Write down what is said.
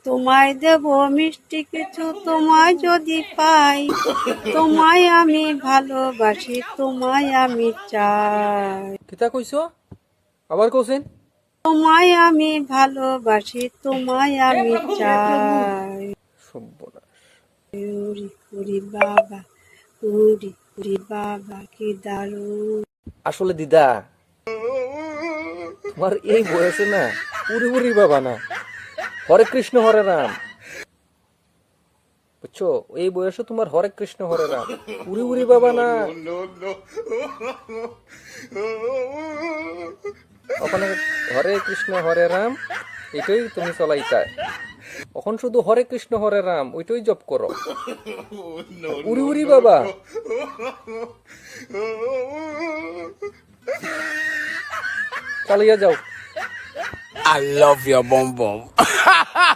তোমায় দেব মিষ্টি কিছু, তোমায় যদি পাই, তোমায় আমি ভালোবাসি, তোমায় আমি চাই। কিতা কইছো? আবার কইছেন? তোমায় আমি ভালোবাসি, তোমায় আমি চাই। সর্বনাশ। উরি উরি বাবা, উরি উরি বাবা, কি দারুণ। আসলে দিদা, তোমার এই বয়সে না উড়ি উড়ি বাবা না, হরে কৃষ্ণ হরে রাম, বুঝছো? এই বয়সে তোমার হরে কৃষ্ণ হরে রাম, উড়ি উড়ি বাবা না। ওখানে হরে কৃষ্ণ হরে রাম এটাই তুমি চলাইতা, এখন শুধু হরে কৃষ্ণ হরে রাম ওইটাই জপ করো। উড়ি উড়ি বাবা চালিয়ে যাও। I love your bum bum.